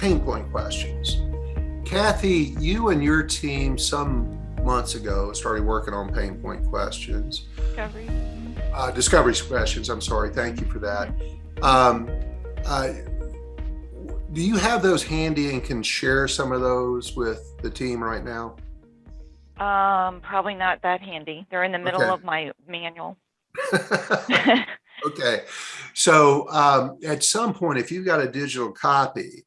pain point questions. Kathy, you and your team some months ago started working on pain point questions. Discovery questions, I'm sorry. Thank you for that. Do you have those handy and can share some of those with the team right now? Probably not that handy. They're in the middle of my manual. Okay. So at some point, if you've got a digital copy,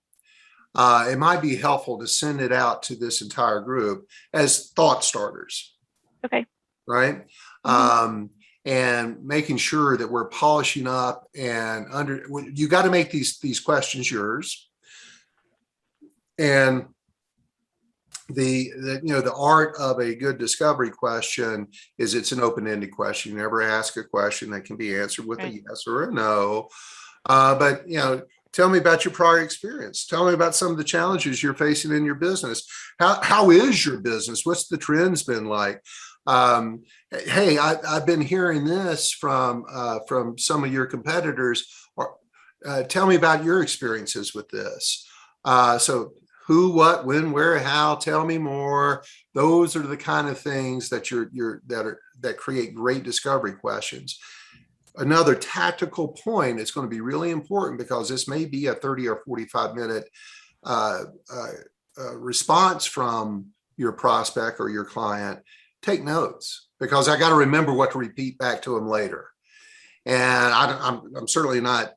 it might be helpful to send it out to this entire group as thought starters. Okay. Right. Mm-hmm. And making sure that we're polishing up and you got to make these questions yours. And the art of a good discovery question is it's an open-ended question. You never ask a question that can be answered with a yes or a no. But tell me about your prior experience. Tell me about some of the challenges you're facing in your business. How is your business? What's the trends been like? Hey, I've been hearing this from some of your competitors. Tell me about your experiences with this. So who, what, when, where, how, tell me more. Those are the kind of things that that create great discovery questions. Another tactical point is going to be really important because this may be a 30 or 45 minute response from your prospect or your client. Take notes, because I got to remember what to repeat back to them later. And I'm certainly not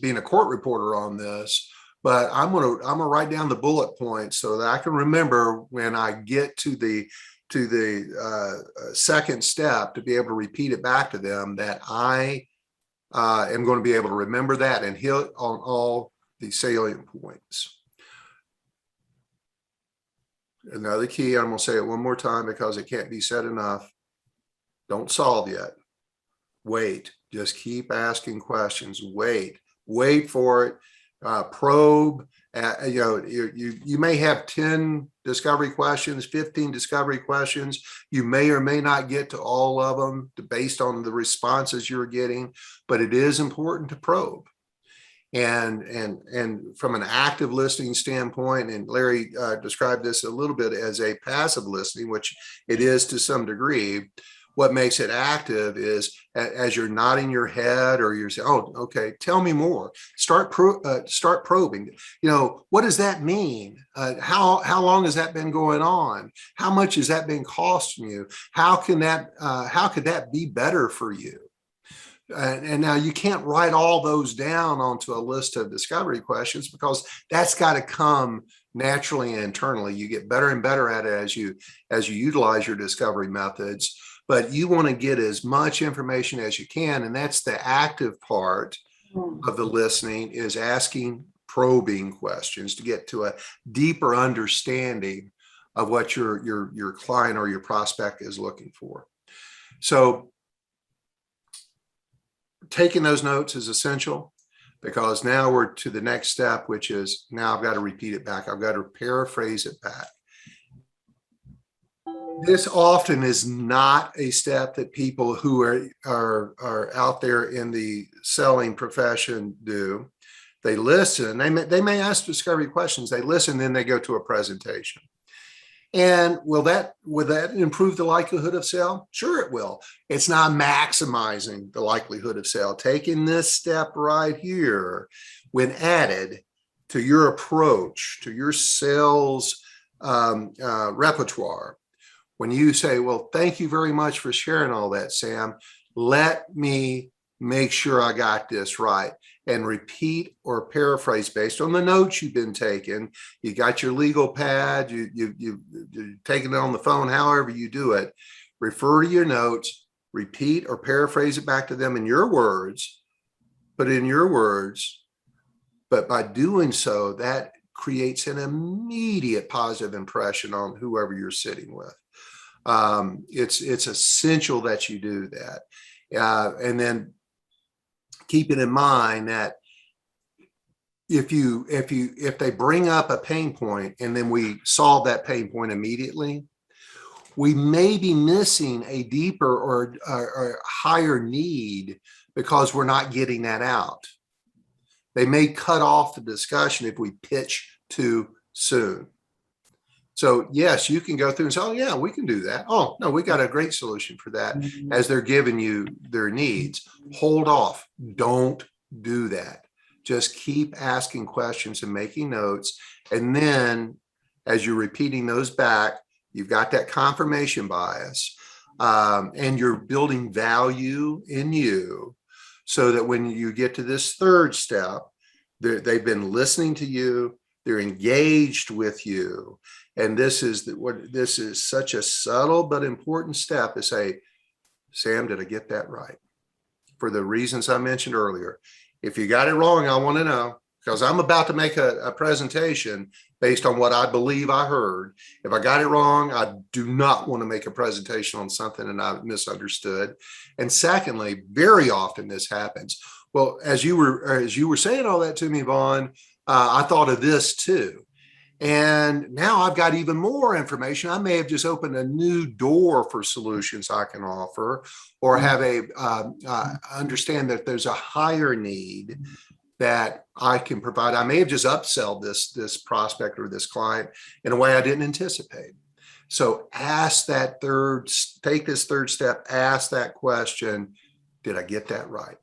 being a court reporter on this, but I'm gonna write down the bullet points so that I can remember when I get to the second step to be able to repeat it back to them, that I am going to be able to remember that and hit on all the salient points. Another key, I'm going to say it one more time because it can't be said enough. Don't solve yet. Wait. Just keep asking questions. Wait for it. Probe. You may have 10 discovery questions, 15 discovery questions. You may or may not get to all of them based on the responses you're getting, but it is important to probe. And from an active listening standpoint, and Larry described this a little bit as a passive listening, which it is to some degree. What makes it active is as you're nodding your head or you're saying, oh, okay, tell me more. Start probing. What does that mean? How long has that been going on? How much has that been costing you? How could that be better for you? And now you can't write all those down onto a list of discovery questions because that's got to come naturally and internally. You get better and better at it as you utilize your discovery methods. But you want to get as much information as you can, and that's the active part of the listening, is asking probing questions to get to a deeper understanding of what your client or your prospect is looking for. So taking those notes is essential, because now we're to the next step, which is now I've got to repeat it back. I've got to paraphrase it back. This often is not a step that people who are out there in the selling profession do. They listen. They may ask discovery questions. They listen, then they go to a presentation. And would that improve the likelihood of sale? Sure, it will. It's not maximizing the likelihood of sale. Taking this step right here, when added to your approach, to your sales repertoire, when you say, well, thank you very much for sharing all that, Sam. Let me make sure I got this right, and repeat or paraphrase based on the notes you've been taking. You got your legal pad, you're taking it on the phone, however you do it. Refer to your notes, repeat or paraphrase it back to them in your words, but by doing so, that creates an immediate positive impression on whoever you're sitting with. It's essential that you do that. And then keeping in mind that if they bring up a pain point and then we solve that pain point immediately, we may be missing a deeper or higher need because we're not getting that out. They may cut off the discussion if we pitch too soon. So yes, you can go through and say, oh yeah, we can do that. Oh no, we got a great solution for that. As they're giving you their needs, hold off. Don't do that. Just keep asking questions and making notes. And then as you're repeating those back, you've got that confirmation bias, and you're building value in you so that when you get to this third step, they've been listening to you, they're engaged with you. And this is such a subtle but important step to say, Sam, did I get that right? For the reasons I mentioned earlier. If you got it wrong, I want to know, because I'm about to make a presentation based on what I believe I heard. If I got it wrong, I do not want to make a presentation on something that I misunderstood. And secondly, very often this happens. Well, as you were saying all that to me, Vaughn, I thought of this too. And now I've got even more information. I may have just opened a new door for solutions I can offer, or have understand that there's a higher need that I can provide. I may have just upselled this prospect or this client in a way I didn't anticipate. So take this third step, ask that question, did I get that right?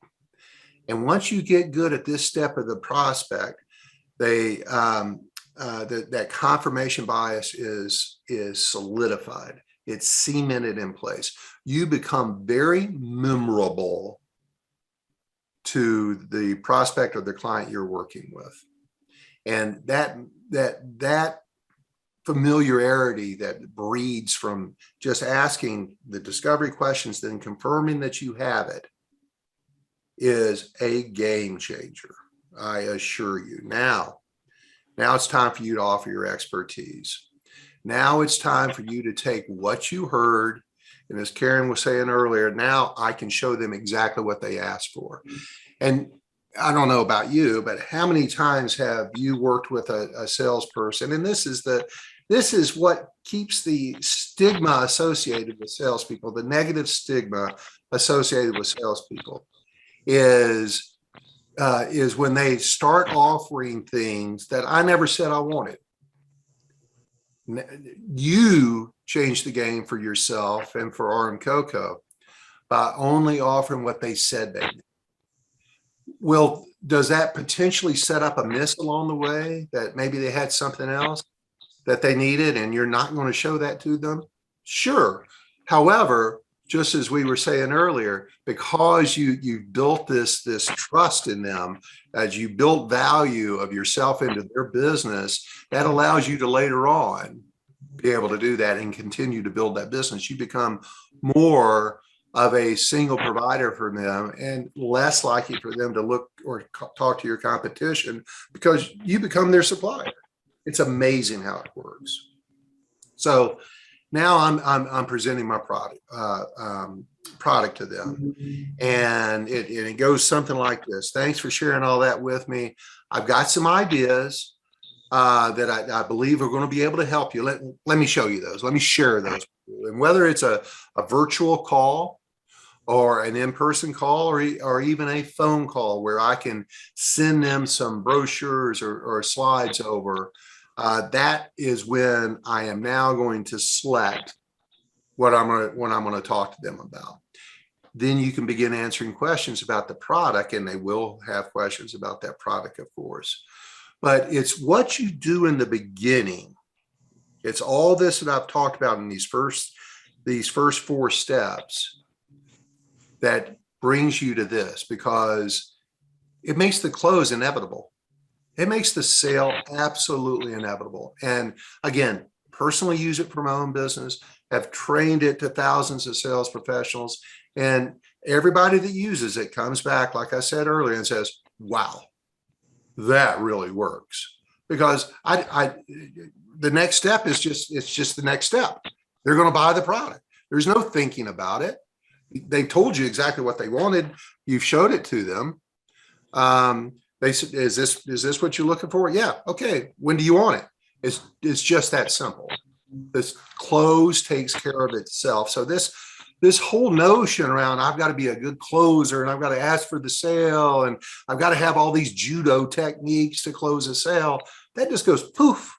And once you get good at this step of the prospect, that confirmation bias is solidified. It's cemented in place. You become very memorable to the prospect or the client you're working with. And that familiarity that breeds from just asking the discovery questions, then confirming that you have it, is a game changer, I assure you. Now it's time for you to offer your expertise. Now it's time for you to take what you heard, and as Karen was saying earlier, now I can show them exactly what they asked for. And I don't know about you, but how many times have you worked with a salesperson? And this is what keeps the stigma associated with salespeople, the negative stigma associated with salespeople, is when they start offering things that I never said I wanted. You change the game for yourself and for RM Coco by only offering what they said they did. Well, does that potentially set up a miss along the way, that maybe they had something else that they needed and you're not going to show that to them? Sure. However, just as we were saying earlier, because you built this trust in them, as you built value of yourself into their business, that allows you to later on be able to do that and continue to build that business. You become more of a single provider for them and less likely for them to look or talk to your competition, because you become their supplier. It's amazing how it works. So now I'm presenting my product to them, and it goes something like this. Thanks for sharing all that with me. I've got some ideas that I believe are going to be able to help you. Let me show you those. Let me share those. And whether it's a virtual call or an in-person call, or even a phone call where I can send them some brochures or slides over, that is when I am now going to select what I'm going to talk to them about. Then you can begin answering questions about the product, and they will have questions about that product, of course. But it's what you do in the beginning. It's all this that I've talked about in these first 4 steps that brings you to this, because it makes the close inevitable. It makes the sale absolutely inevitable. And again, personally use it for my own business, have trained it to thousands of sales professionals, and everybody that uses it comes back, like I said earlier, and says, wow, that really works. Because the next step is just the next step. They're going to buy the product. There's no thinking about it. They told you exactly what they wanted. You've showed it to them. They said, is this what you're looking for? Yeah. Okay. When do you want it? It's just that simple. This close takes care of itself. So this this whole notion around I've got to be a good closer and I've got to ask for the sale and I've got to have all these judo techniques to close a sale, that just goes poof.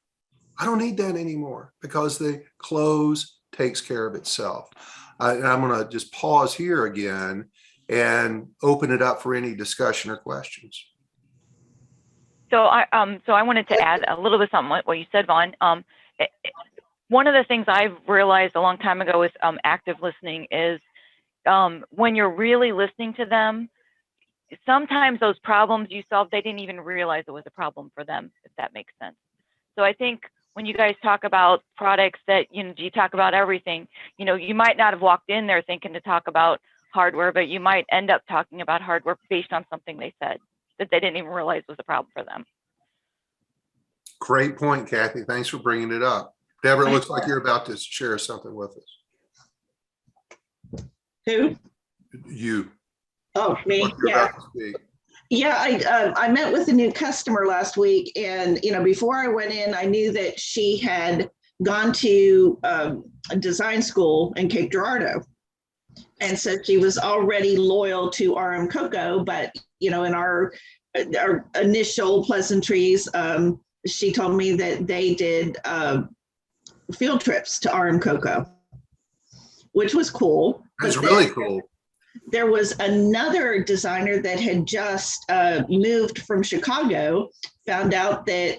I don't need that anymore because the close takes care of itself. And I'm going to just pause here again and open it up for any discussion or questions. So I wanted to add a little bit something what you said, Vaughn. One of the things I've realized a long time ago with active listening is when you're really listening to them, sometimes those problems you solved, they didn't even realize it was a problem for them, if that makes sense. So I think when you guys talk about products that, you talk about everything, you might not have walked in there thinking to talk about hardware, but you might end up talking about hardware based on something they said that they didn't even realize was a problem for them. Great point, Kathy. Thanks for bringing it up. Deborah, it looks like you're about to share something with us. Who? You. Oh, me. Yeah, I met with a new customer last week, and before I went in, I knew that she had gone to a design school in Cape Girardeau, and so she was already loyal to RM Coco. But in our initial pleasantries, she told me that they did field trips to RM Coco, which was cool. That's really cool. There was another designer that had just moved from Chicago, found out that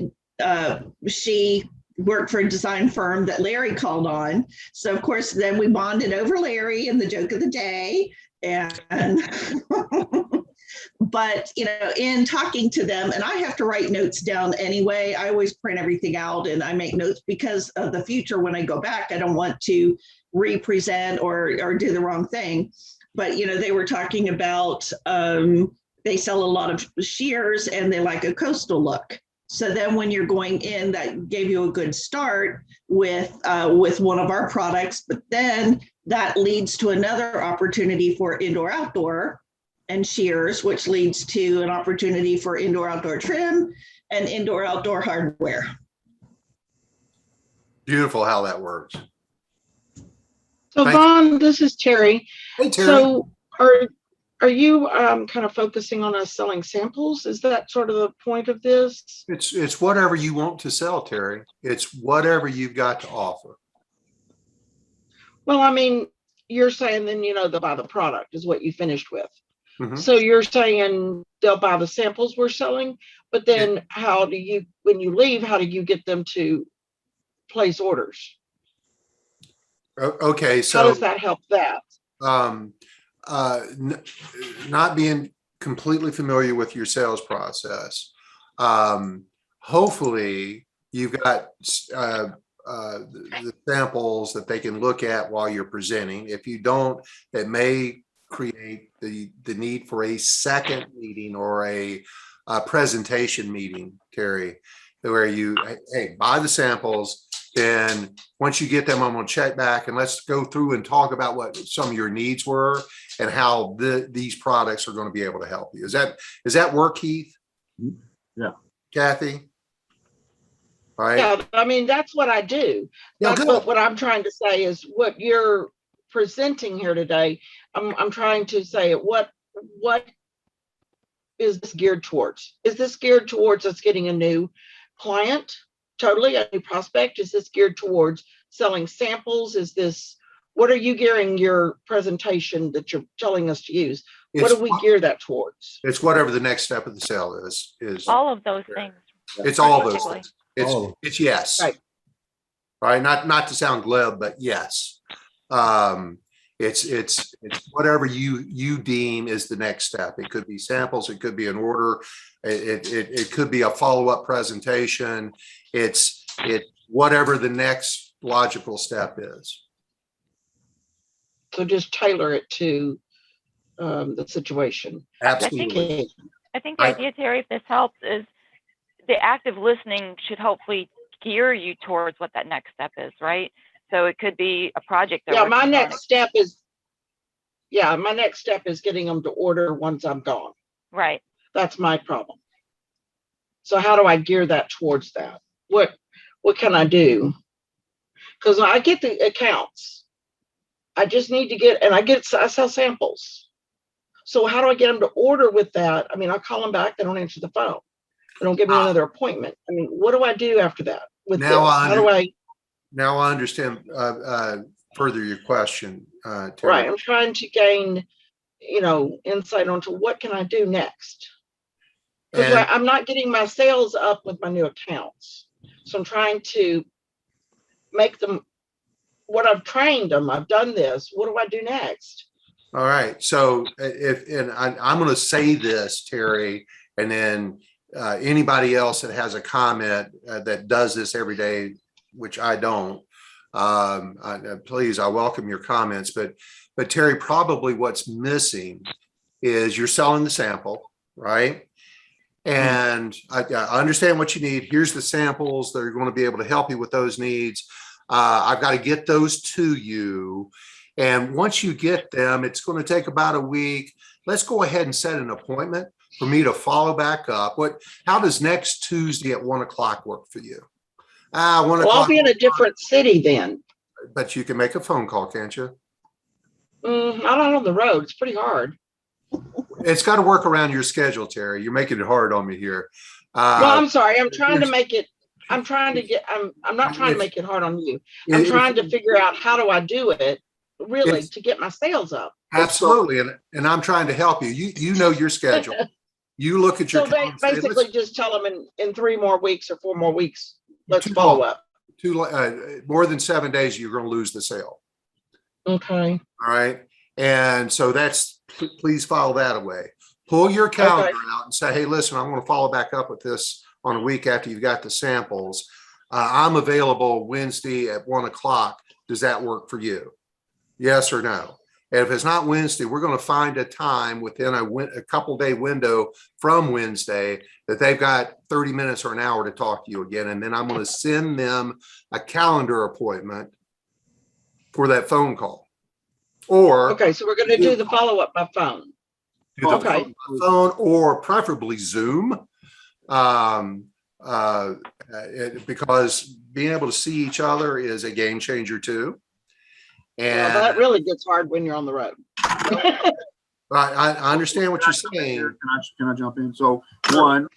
she worked for a design firm that Larry called on. So, of course, then we bonded over Larry and the joke of the day. And but, in talking to them, and I have to write notes down anyway, I always print everything out and I make notes because of the future. When I go back, I don't want to represent or do the wrong thing. But, they were talking about they sell a lot of shears and they like a coastal look. So then when you're going in, that gave you a good start with one of our products. But then that leads to another opportunity for indoor outdoor and shears, which leads to an opportunity for indoor outdoor trim and indoor outdoor hardware. Beautiful how that works. So Vaughn, this is Terry. Hey, Terry. So are you kind of focusing on us selling samples? Is that sort of the point of this? It's whatever you want to sell, Terry. It's whatever you've got to offer. Well, I mean, you're saying then, they'll buy the product is what you finished with. Mm-hmm. So you're saying they'll buy the samples we're selling, but then when you leave, how do you get them to place orders? Okay, so how does that help that? Not being completely familiar with your sales process, hopefully you've got the samples that they can look at while you're presenting. If you don't, it may create the need for a second meeting or a presentation meeting, Terry, where you, hey, buy the samples. Then once you get them, I'm going to check back and let's go through and talk about what some of your needs were and how these products are going to be able to help you. Is that work, Keith? Yeah. Kathy? All right. Yeah, I mean, that's what I do. Yeah, that's what I'm trying to say is what you're presenting here today. I'm trying to say what is this geared towards? Is this geared towards us getting a new client? Totally a new prospect? Is this geared towards selling samples? What are you gearing your presentation that you're telling us to use? What do we gear that towards? It's whatever the next step of the sale is all of those things. It's all those things. It's yes. Right. Not to sound glib, but yes. It's whatever you deem is the next step. It could be samples. It could be an order. It could be a follow-up presentation. It's whatever the next logical step is. So just tailor it to the situation. Absolutely. I think the idea, Terry, if this helps, is the active listening should hopefully gear you towards what that next step is, right? So it could be a project. My next step is getting them to order once I'm gone. Right. That's my problem. So how do I gear that towards that? What can I do? Because I get the accounts. I just need to get, and I sell samples. So how do I get them to order with that? I mean, I call them back, they don't answer the phone. They don't give me another appointment. I mean, what do I do after that with this? How do I? Now I understand further your question, Terry. Right. I'm trying to gain, insight onto what can I do next. Because I'm not getting my sales up with my new accounts. So I'm trying to make them what I've trained them. I've done this. What do I do next? All right. So I'm going to say this, Terry, and then anybody else that has a comment that does this every day, which I don't, please, I welcome your comments. But Terry, probably what's missing is you're selling the sample, right? And I understand what you need. Here's the samples. They're going to be able to help you with those needs. I've got to get those to you. And once you get them, it's going to take about a week. Let's go ahead and set an appointment for me to follow back up. How does next Tuesday at 1 o'clock work for you? 1 Well, o'clock. I'll be in a different city then. But you can make a phone call, can't you? I don't know the road. It's pretty hard. It's got to work around your schedule, Terry. You're making it hard on me here. Well, I'm sorry. I'm trying to make it. I'm trying to get. I'm not trying to make it hard on you. I'm trying to figure out how do I do it really to get my sales up. Absolutely, and I'm trying to help you. You know your schedule. You look at your. So basically, just tell them in 3 more weeks or 4 more weeks. Let's follow up. More than 7 days, you're going to lose the sale. Okay. All right. And so please file that away. Pull your calendar out and say, hey, listen, I'm going to follow back up with this on a week after you've got the samples. I'm available Wednesday at 1 o'clock. Does that work for you? Yes or no? And if it's not Wednesday, we're going to find a time within a couple day window from Wednesday that they've got 30 minutes or an hour to talk to you again. And then I'm going to send them a calendar appointment for that phone call. Or okay, so we're going to do the follow-up by phone. Phone or preferably Zoom, because being able to see each other is a game changer too. And that really gets hard when you're on the road. I understand what you're saying. Can I jump in? So one,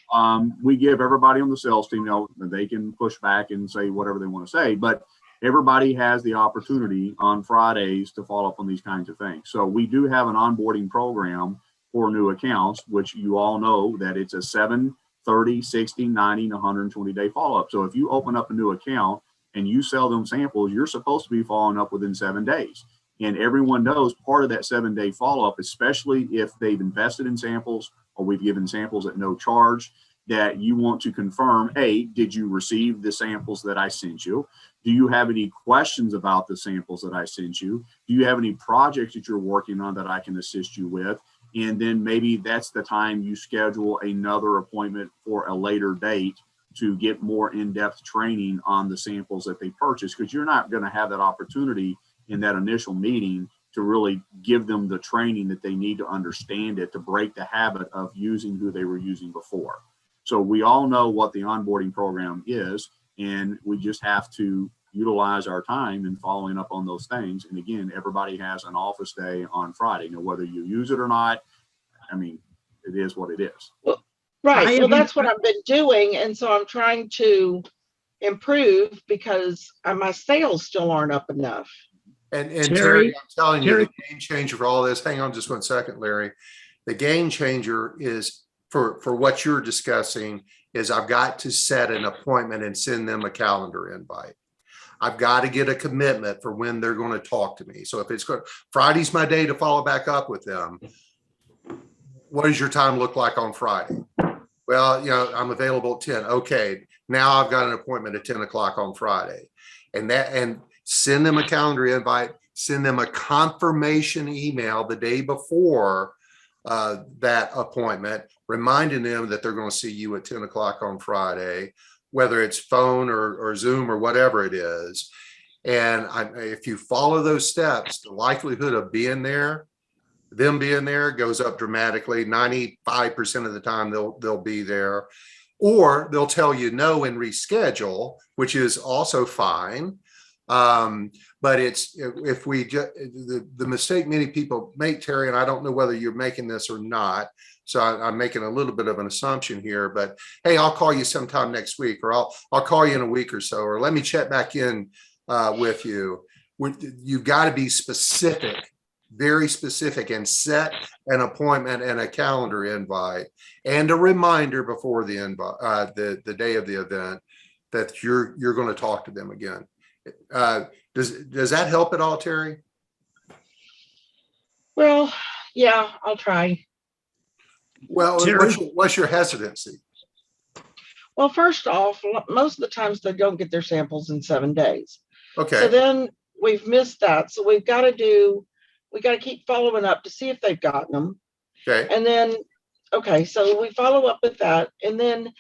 we give everybody on the sales team, they can push back and say whatever they want to say, but everybody has the opportunity on Fridays to follow up on these kinds of things. So we do have an onboarding program for new accounts, which you all know that it's a 7, 30, 60, 90, and 120 day follow-up. So if you open up a new account and you sell them samples, you're supposed to be following up within 7 days. And everyone knows part of that 7-day follow-up, especially if they've invested in samples or we've given samples at no charge, that you want to confirm, hey, did you receive the samples that I sent you? Do you have any questions about the samples that I sent you? Do you have any projects that you're working on that I can assist you with? And then maybe that's the time you schedule another appointment for a later date to get more in-depth training on the samples that they purchase, because you're not going to have that opportunity in that initial meeting to really give them the training that they need to understand it, to break the habit of using who they were using before. So we all know what the onboarding program is, and we just have to utilize our time in following up on those things. And again, everybody has an office day on Friday. Whether you use it or not, I mean, it is what it is. Well, right. Well, that's what I've been doing. And so I'm trying to improve because my sales still aren't up enough. And Terry, I'm telling you, the game changer for all this, hang on just 1 second, Larry. The game changer is for what you're discussing is I've got to set an appointment and send them a calendar invite. I've got to get a commitment for when they're going to talk to me. So if it's Friday's my day to follow back up with them, what does your time look like on Friday? Well, I'm available at 10. Okay. Now I've got an appointment at 10 o'clock on Friday, and send them a calendar invite, send them a confirmation email the day before that appointment, reminding them that they're going to see you at 10 o'clock on Friday, whether it's phone or Zoom or whatever it is. And if you follow those steps, the likelihood of them being there goes up dramatically. 95% of the time they'll be there, or they'll tell you no and reschedule, which is also fine. But But if we just, the mistake many people make, Terry, and I don't know whether you're making this or not, so I'm making a little bit of an assumption here, but hey, I'll call you sometime next week, or I'll call you in a week or so, or let me check back in with you. You've got to be specific, very specific, and set an appointment and a calendar invite and a reminder before the invite, the day of the event, that you're going to talk to them again. Does that help at all, Terry? Well, yeah, I'll try. Well, Terry? what's your hesitancy? Well, first off, most of the times they don't get their samples in 7 days. Okay. So then we've missed that. So we got to keep following up to see if they've gotten them. Okay. And then, okay, so we follow up with that. And then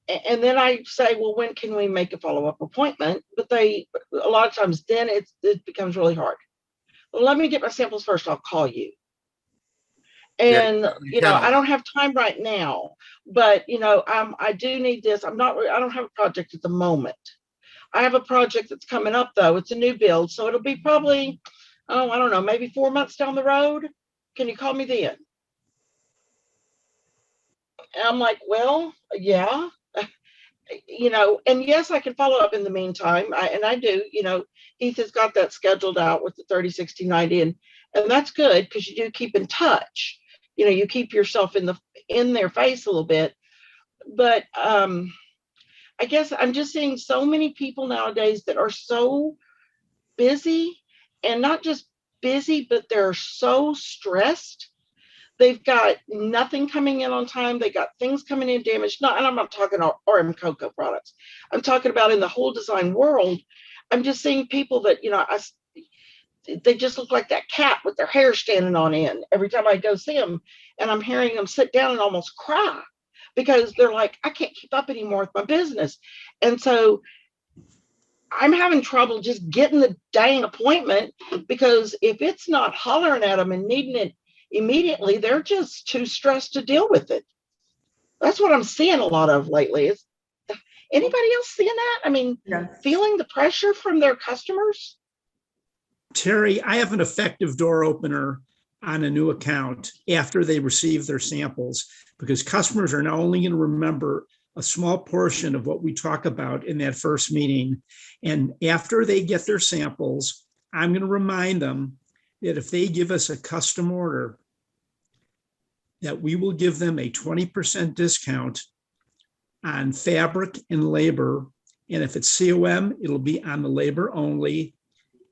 I say, well, when can we make a follow-up appointment? But a lot of times then it becomes really hard. Well, let me get my samples first. I'll call you. And, I don't have time right now, but, I do need this. I don't have a project at the moment. I have a project that's coming up though. It's a new build. So it'll be probably, I don't know, maybe 4 months down the road. Can you call me then? And I'm like, well, yeah, and yes, I can follow up in the meantime. I do, Heath has got that scheduled out with the 30, 60, 90, and that's good because you do keep in touch. You keep yourself in their face a little bit. But I guess I'm just seeing so many people nowadays that are so busy, and not just busy, but they're so stressed. They've got nothing coming in on time. They got things coming in damaged. And I'm not talking RM Cocoa products. I'm talking about in the whole design world. I'm just seeing people that, they just look like that cat with their hair standing on end every time I go see them. And I'm hearing them sit down and almost cry because they're like, I can't keep up anymore with my business. And so I'm having trouble just getting the dang appointment, because if it's not hollering at them and needing it immediately, they're just too stressed to deal with it. That's what I'm seeing a lot of lately. Is anybody else seeing that? I mean, feeling the pressure from their customers? Terry, I have an effective door opener on a new account after they receive their samples, because customers are not only going to remember a small portion of what we talk about in that first meeting, and after they get their samples, I'm going to remind them that if they give us a custom order, that we will give them a 20% discount on fabric and labor. And if it's COM, it'll be on the labor only.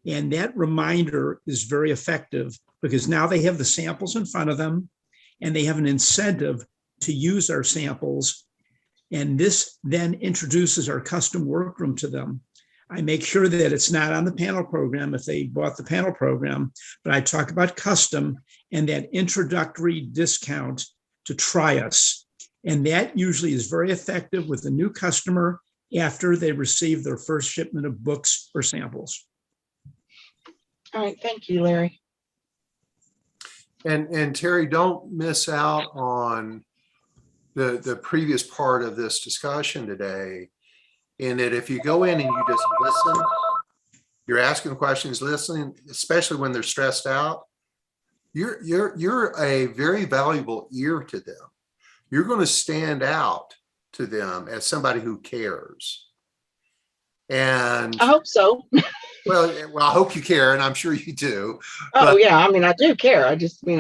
And that reminder is very effective, because now they have the samples in front of them and they have an incentive to use our samples. And this then introduces our custom workroom to them. I make sure that it's not on the panel program if they bought the panel program, but I talk about custom and that introductory discount to try us. And that usually is very effective with a new customer after they receive their first shipment of books or samples. All right. Thank you, Larry. And Terry, don't miss out on the previous part of this discussion today, in that if you go in and you just listen, you're asking questions, listening, especially when they're stressed out, you're a very valuable ear to them. You're going to stand out to them as somebody who cares. And I hope so. well, I hope you care, and I'm sure you do. Oh, yeah. I mean, I do care. I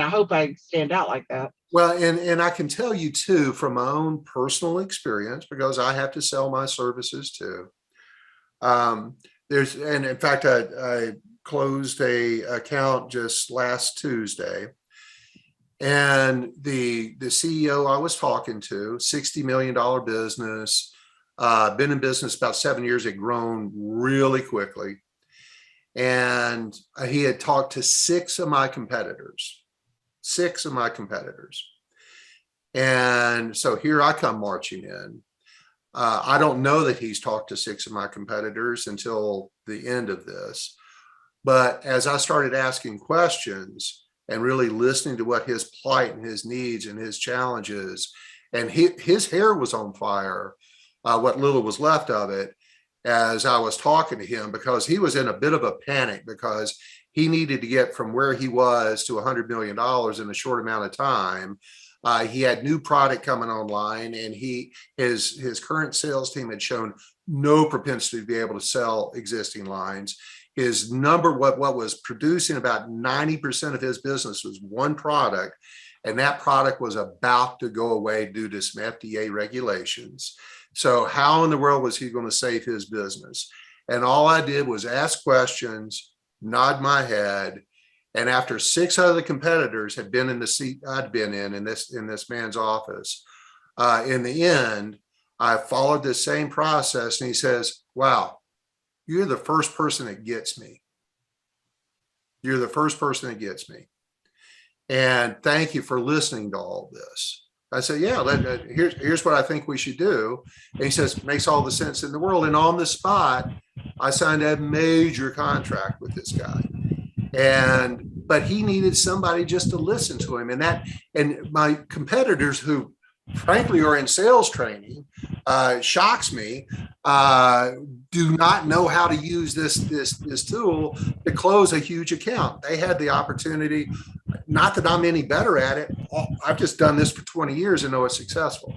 hope I stand out like that. Well, and I can tell you too, from my own personal experience, because I have to sell my services too. And in fact, I closed a account just last Tuesday, and the CEO I was talking to, $60 million business, been in business about 7 years, had grown really quickly. And he had talked to six of my competitors. And so here I come marching in. I don't know that he's talked to six of my competitors until the end of this. But as I started asking questions and really listening to what his plight and his needs and his challenges, and his hair was on fire, what little was left of it. as I was talking to him, because he was in a bit of a panic because he needed to get from where he was to $100 million in a short amount of time. He had new product coming online, and his current sales team had shown no propensity to be able to sell existing lines. His number, what was producing about 90% of his business was one product, and that product was about to go away due to some FDA regulations. So how in the world was he going to save his business? And all I did was ask questions, nod my head. And after 6 other competitors had been in the seat I'd been in this man's office, in the end, I followed the same process. And he says, wow, you're the first person that gets me. You're the first person that gets me. And thank you for listening to all this. I said, yeah, here's what I think we should do. And he says, makes all the sense in the world. And on the spot, I signed a major contract with this guy. But he needed somebody just to listen to him. And my competitors, who frankly are in sales training, shocks me, do not know how to use this tool to close a huge account. They had the opportunity. Not that I'm any better at it. I've just done this for 20 years and know it's successful.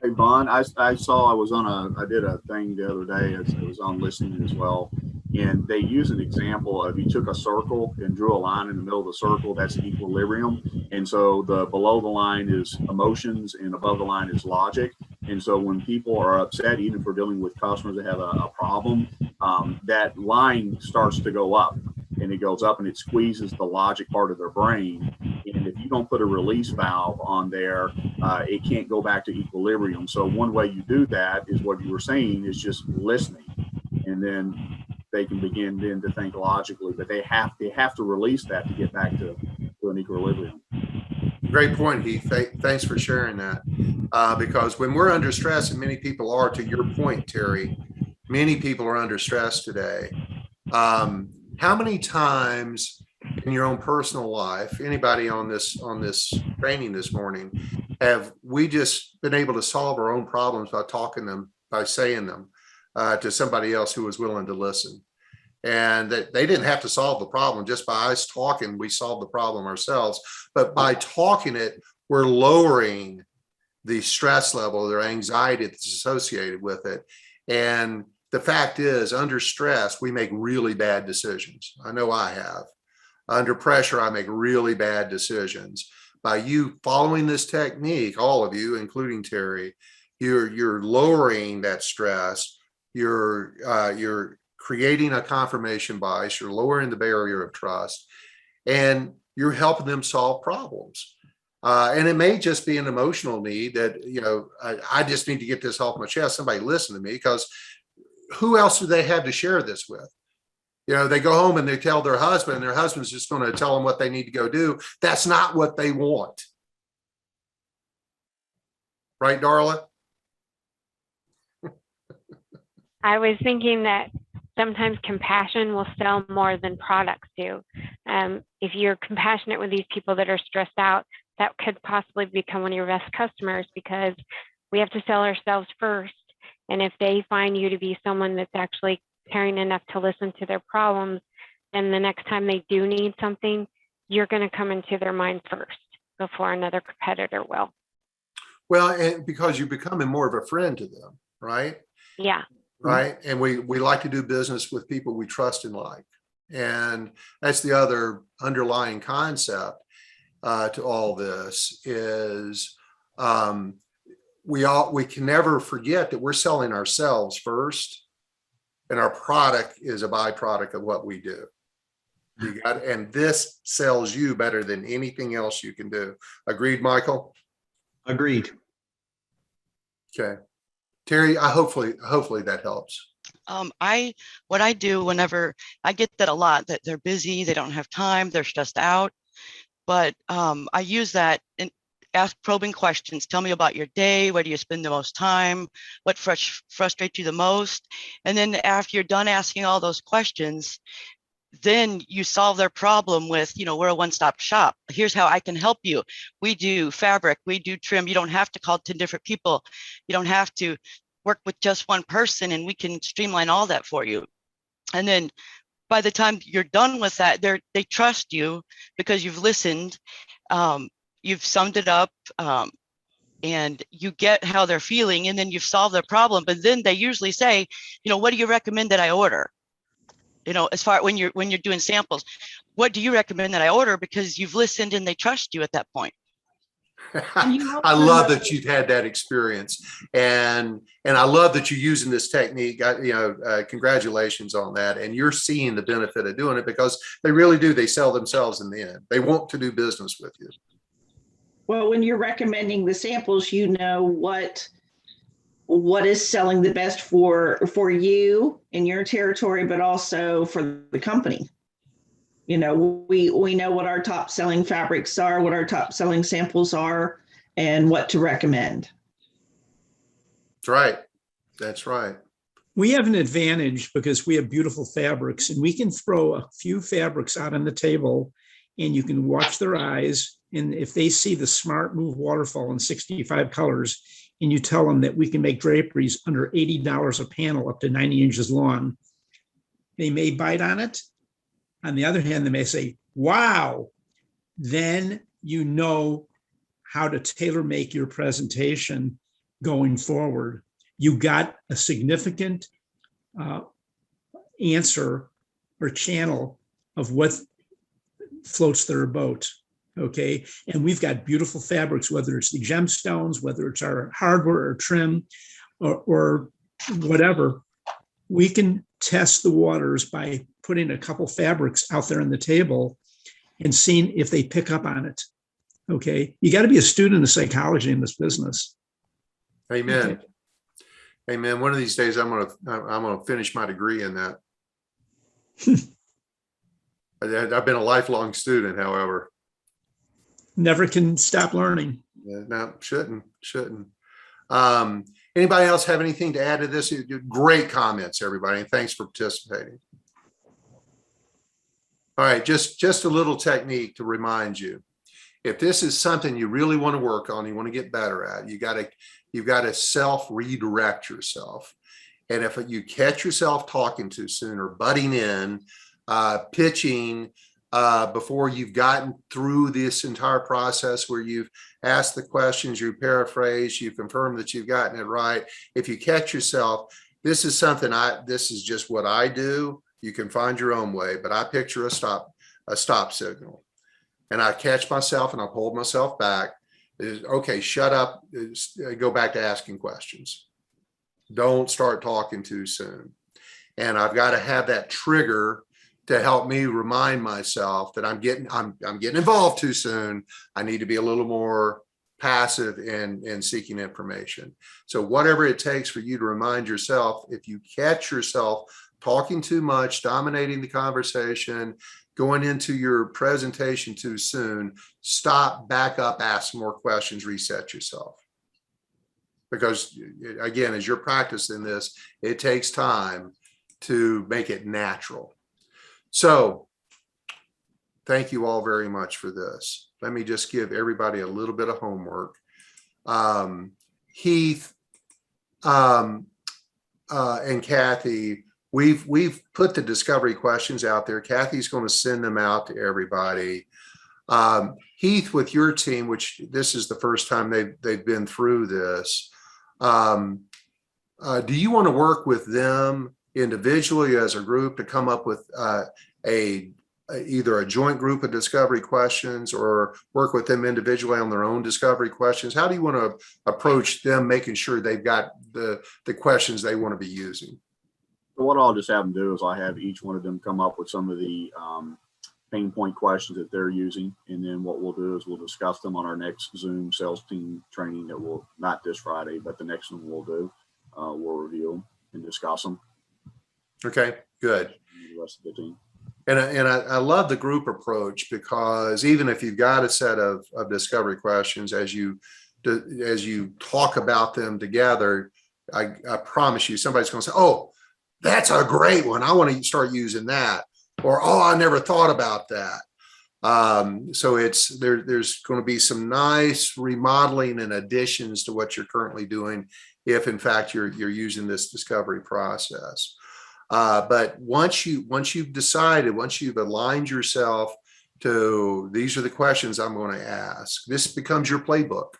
Hey, Vaughn, I did a thing the other day. It was on listening as well. And they use an example of, you took a circle and drew a line in the middle of the circle. That's equilibrium. And so the below the line is emotions and above the line is logic. And so when people are upset, even if we're dealing with customers that have a problem, that line starts to go up, and it goes up and it squeezes the logic part of their brain. And if you don't put a release valve on there, it can't go back to equilibrium. So one way you do that is what you were saying, is just listening. And then they can begin then to think logically, but they have to release that to get back to an equilibrium. Great point, Heath. Thanks for sharing that. Because when we're under stress, and many people are, to your point, Terry, many people are under stress today. How many times in your own personal life, anybody on this training this morning, have we just been able to solve our own problems by saying them to somebody else who was willing to listen? And that they didn't have to solve the problem just by us talking. We solved the problem ourselves, but by talking it, we're lowering the stress level, their anxiety that's associated with it. And the fact is, under stress, we make really bad decisions. I know I have. Under pressure, I make really bad decisions. By you following this technique, all of you, including Terry, you're lowering that stress. You're creating a confirmation bias. You're lowering the barrier of trust, and you're helping them solve problems. And it may just be an emotional need that, I just need to get this off my chest. Somebody listen to me, because who else do they have to share this with? They go home and they tell their husband, and their husband's just going to tell them what they need to go do. That's not what they want. Right, Darla? I was thinking that sometimes compassion will sell more than products do. If you're compassionate with these people that are stressed out, that could possibly become one of your best customers, because we have to sell ourselves first. And if they find you to be someone that's actually caring enough to listen to their problems, then the next time they do need something, you're going to come into their mind first before another competitor will. Well, and because you're becoming more of a friend to them, right? Yeah. Right. And we like to do business with people we trust and like. And that's the other underlying concept to all this is we can never forget that we're selling ourselves first, and our product is a byproduct of what we do. And this sells you better than anything else you can do. Agreed, Michael? Agreed. Okay. Terry, hopefully that helps. What I do whenever I get that a lot, that they're busy, they don't have time, they're stressed out, but I use that and ask probing questions. Tell me about your day. Where do you spend the most time? What frustrates you the most? And then after you're done asking all those questions, then you solve their problem with, we're a one-stop shop. Here's how I can help you. We do fabric, we do trim. You don't have to call 10 different people. You don't have to work with just one person and we can streamline all that for you. And then by the time you're done with that, they trust you because you've listened, you've summed it up, and you get how they're feeling, and then you've solved their problem. But then they usually say, what do you recommend that I order? As far when you're doing samples, what do you recommend that I order? Because you've listened and they trust you at that point. I love that you've had that experience, and I love that you're using this technique. Congratulations on that. And you're seeing the benefit of doing it, because they really do. They sell themselves in the end. They want to do business with you. Well, when you're recommending the samples, what is selling the best for you in your territory, but also for the company. We know what our top selling fabrics are, what our top selling samples are, and what to recommend. That's right. That's right. We have an advantage because we have beautiful fabrics, and we can throw a few fabrics out on the table and you can watch their eyes. And if they see the Smart Move waterfall in 65 colors, and you tell them that we can make draperies under $80 a panel up to 90 inches long, they may bite on it. On the other hand, they may say, wow, then you know how to tailor make your presentation going forward. You got a significant answer or channel of what floats their boat. Okay. And we've got beautiful fabrics, whether it's the gemstones, whether it's our hardware or trim or whatever. We can test the waters by putting a couple fabrics out there on the table and seeing if they pick up on it. Okay. You got to be a student of psychology in this business. Amen. Okay. Amen. One of these days, I'm gonna finish my degree in that. I've been a lifelong student, however. Never can stop learning. No, shouldn't. Anybody else have anything to add to this? Great comments, everybody. And thanks for participating. All right, just a little technique to remind you. If this is something you really want to work on, you want to get better at, you've got to self-redirect yourself. And if you catch yourself talking too soon or butting in, pitching before you've gotten through this entire process where you've asked the questions, you paraphrase, you confirm that you've gotten it right. If you catch yourself, this is something this is just what I do. You can find your own way, but I picture a stop signal, and I catch myself and I hold myself back. Okay, shut up. Go back to asking questions. Don't start talking too soon. And I've got to have that trigger to help me remind myself that I'm getting involved too soon. I need to be a little more passive in seeking information. So whatever it takes for you to remind yourself, if you catch yourself talking too much, dominating the conversation, going into your presentation too soon, stop, back up, ask more questions, reset yourself. Because again, as you're practicing this, it takes time to make it natural. So thank you all very much for this. Let me just give everybody a little bit of homework. Heath and Kathy, we've put the discovery questions out there. Kathy's going to send them out to everybody. Heath, with your team, which this is the first time they've been through this, do you want to work with them individually as a group to come up with either a joint group of discovery questions, or work with them individually on their own discovery questions? How do you want to approach them, making sure they've got the questions they want to be using? So what I'll just have them do is I have each one of them come up with some of the pain point questions that they're using. And then what we'll do is we'll discuss them on our next Zoom sales team training that will, not this Friday, but the next one we'll do. We'll review them and discuss them. Okay, good. The rest of the team. And I love the group approach, because even if you've got a set of discovery questions, as you talk about them together, I promise you somebody's going to say, oh, that's a great one. I want to start using that. Or, oh, I never thought about that. So there's going to be some nice remodeling and additions to what you're currently doing if in fact you're using this discovery process. But once you've decided, once you've aligned yourself to these are the questions I'm going to ask, this becomes your playbook.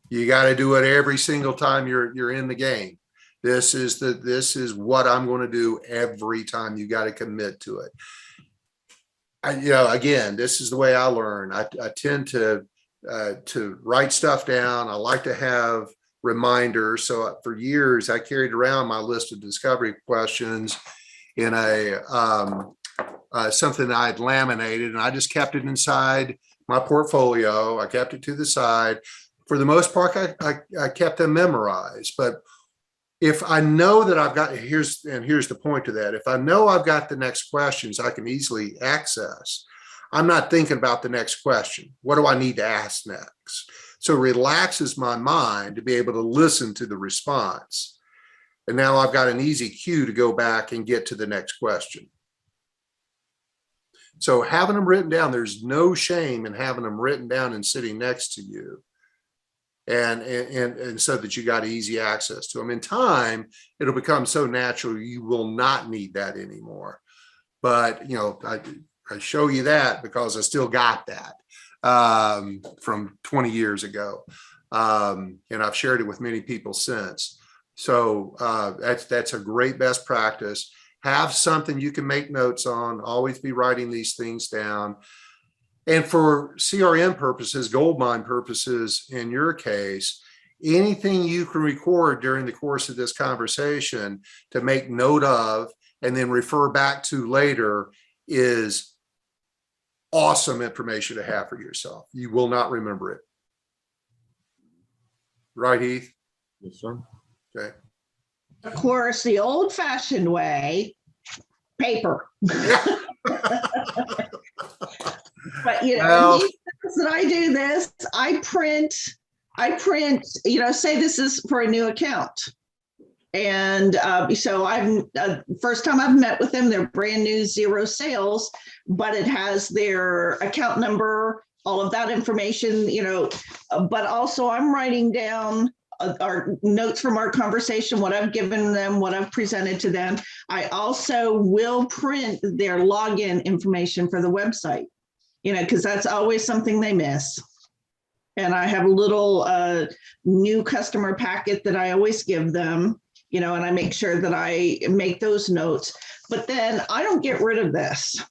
You got to do it every single time you're in the game. This is what I'm going to do every time. You got to commit to it. Again, this is the way I learn. I tend to write stuff down. I like to have reminders. So for years, I carried around my list of discovery questions in a something I had laminated, and I just kept it inside my portfolio. I kept it to the side. For the most part, I kept them memorized. But if I know that I've got, here's the point to that. If I know I've got the next questions I can easily access, I'm not thinking about the next question. What do I need to ask next? So it relaxes my mind to be able to listen to the response. And now I've got an easy cue to go back and get to the next question. So having them written down, there's no shame in having them written down and sitting next to you. And so that you got easy access to them. In time, it'll become so natural you will not need that anymore. But I show you that because I still got that from 20 years ago, and I've shared it with many people since. So that's a great best practice. Have something you can make notes on. Always be writing these things down. And for CRM purposes, goldmine purposes, in your case, anything you can record during the course of this conversation to make note of and then refer back to later is awesome information to have for yourself. You will not remember it. Right, Heath? Yes, sir. Okay. Of course, the old-fashioned way, paper. But Well, he says that I do this. I print. Say this is for a new account, and so I'm first time I've met with them. They're brand new, 0 sales, but it has their account number, all of that information. But also I'm writing down our notes from our conversation, what I've given them, what I've presented to them. I also will print their login information for the website. Because that's always something they miss. And I have a little new customer packet that I always give them, and I make sure that I make those notes. But then I don't get rid of this.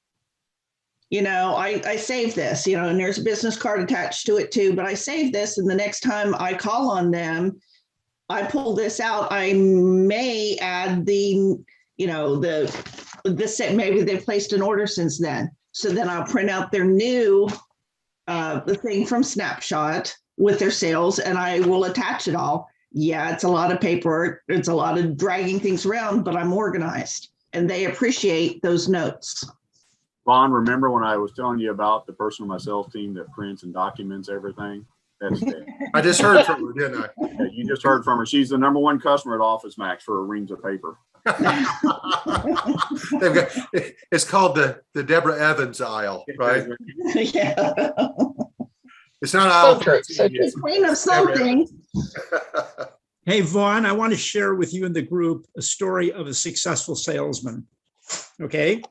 I save this, and there's a business card attached to it too, but I save this, and the next time I call on them, I pull this out. I may add maybe they've placed an order since then. So then I'll print out their new, the thing from Snapshot with their sales, and I will attach it all. Yeah, it's a lot of paper. It's a lot of dragging things around, but I'm organized, and they appreciate those notes. Vaughn, remember when I was telling you about the person on my sales team that prints and documents everything? That's it. I just heard from her, didn't I? Yeah, you just heard from her. She's the #1 customer at Office Max for reams of paper. It's called the Deborah Evans aisle, right? Yeah. It's not aisle. So true. Queen of something. Hey, Vaughn, I want to share with you in the group a story of a successful salesman. Okay.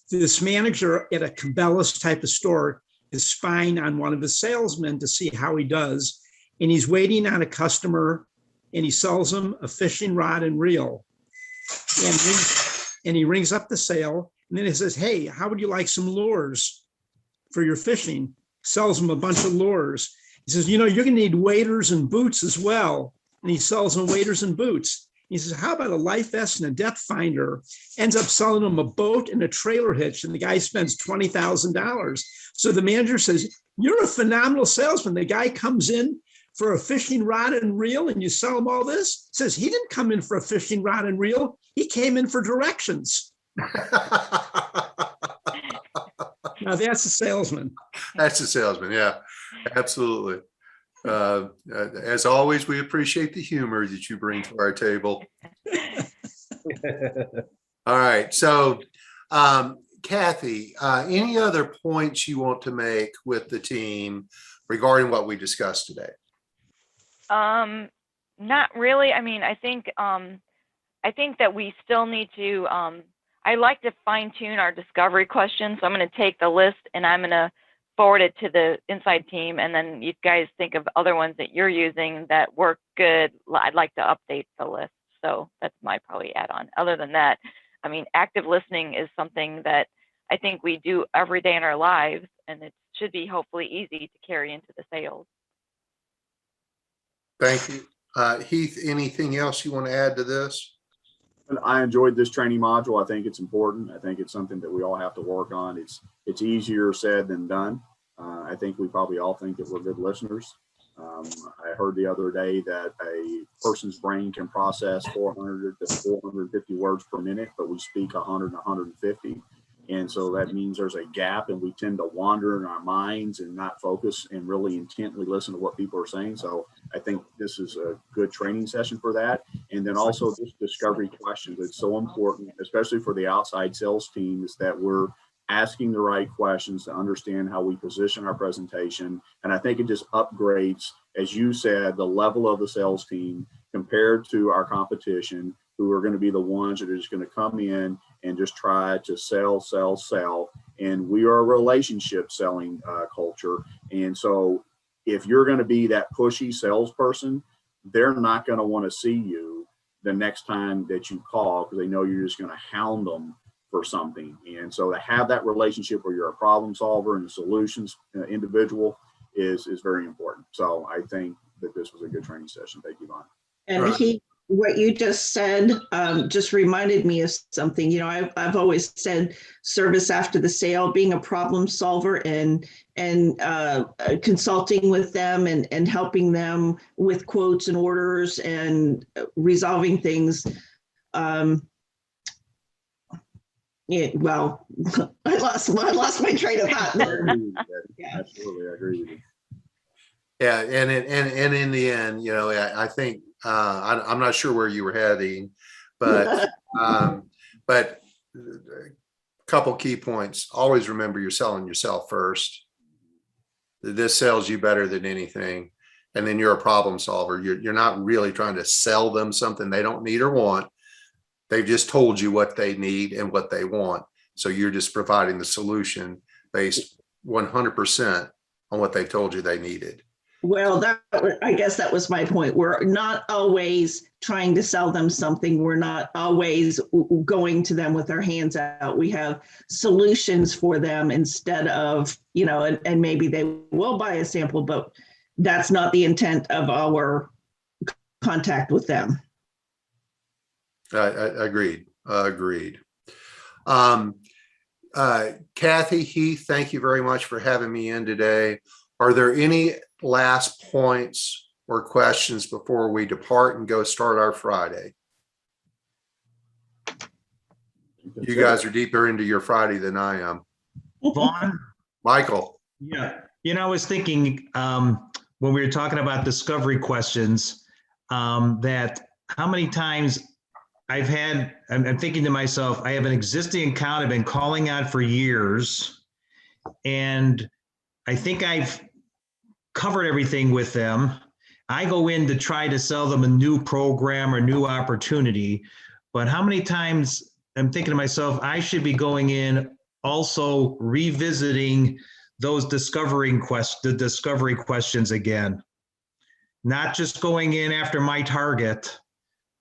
This manager at a Cabela's type of store is spying on one of his salesmen to see how he does. And he's waiting on a customer, and he sells him a fishing rod and reel. And he rings up the sale, and then he says, hey, how would you like some lures for your fishing? Sells him a bunch of lures. He says, you're going to need waders and boots as well. And he sells him waders and boots. He says, how about a life vest and a depth finder? Ends up selling him a boat and a trailer hitch, and the guy spends $20,000. So the manager says, you're a phenomenal salesman. The guy comes in for a fishing rod and reel, and you sell him all this? Says he didn't come in for a fishing rod and reel. He came in for directions. Now that's a salesman. That's a salesman. Yeah, absolutely. As always, we appreciate the humor that you bring to our table. All right. So, Kathy, any other points you want to make with the team regarding what we discussed today? Not really. I mean, I think that we still need to, I like to fine tune our discovery questions. So I'm going to take the list and I'm going to forward it to the inside team. And then you guys think of other ones that you're using that work good. I'd like to update the list. So that's my probably add on. Other than that, I mean, active listening is something that I think we do every day in our lives, and it should be hopefully easy to carry into the sales. Thank you. Heath, anything else you want to add to this? I enjoyed this training module. I think it's important. I think it's something that we all have to work on. It's easier said than done. I think we probably all think that we're good listeners. I heard the other day that a person's brain can process 400 to 450 words per minute, but we speak 100 and 150. And so that means there's a gap and we tend to wander in our minds and not focus and really intently listen to what people are saying. So I think this is a good training session for that. And then also just discovery questions. It's so important, especially for the outside sales team, is that we're asking the right questions to understand how we position our presentation. And I think it just upgrades, as you said, the level of the sales team compared to our competition, who are going to be the ones that are just going to come in and just try to sell. And we are a relationship selling culture. And so if you're going to be that pushy salesperson, they're not going to want to see you the next time that you call, because they know you're just going to hound them for something. And so to have that relationship where you're a problem solver and a solutions individual is very important. So I think that this was a good training session. Thank you, Vaughn. And what you just said just reminded me of something. You know, I've always said service after the sale, being a problem solver and consulting with them and helping them with quotes and orders and resolving things. Yeah, well, I lost my train of thought there. Yeah. Absolutely, I agree with you. Yeah, and in the end, you know, I think I'm not sure where you were heading, but a couple key points. Always remember you're selling yourself first. This sells you better than anything, and then you're a problem solver. You're not really trying to sell them something they don't need or want. They've just told you what they need and what they want. So you're just providing the solution based 100% on what they told you they needed. Well, I guess that was my point. We're not always trying to sell them something. We're not always going to them with our hands out. We have solutions for them instead of, you know, and maybe they will buy a sample, but that's not the intent of our contact with them. Agreed. Kathy, Heath, thank you very much for having me in today. Are there any last points or questions before we depart and go start our Friday? You guys are deeper into your Friday than I am. Vaughn? Michael. Yeah. You know, I was thinking when we were talking about discovery questions, that how many times I'm thinking to myself, I have an existing account I've been calling on for years, and I think I've covered everything with them. I go in to try to sell them a new program or new opportunity, but how many times I'm thinking to myself, I should be going in also revisiting those discovery questions again, not just going in after my target,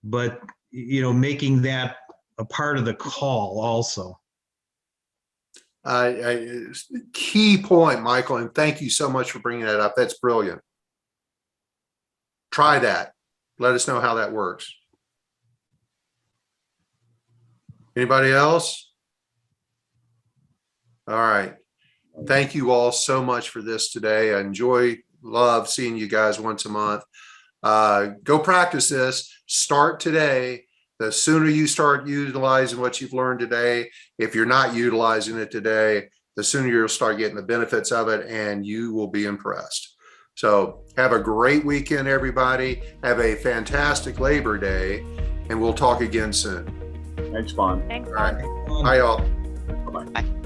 but you know, making that a part of the call also. Key point, Michael, and thank you so much for bringing that up. That's brilliant. Try that. Let us know how that works. Anybody else? All right. Thank you all so much for this today. I love seeing you guys once a month. Go practice this. Start today. The sooner you start utilizing what you've learned today, if you're not utilizing it today, the sooner you'll start getting the benefits of it, and you will be impressed. So have a great weekend, everybody. Have a fantastic Labor Day, and we'll talk again soon. Thanks, Vaughn. Thanks, All right. Vaughn. Bye, y'all. Bye-bye. Bye.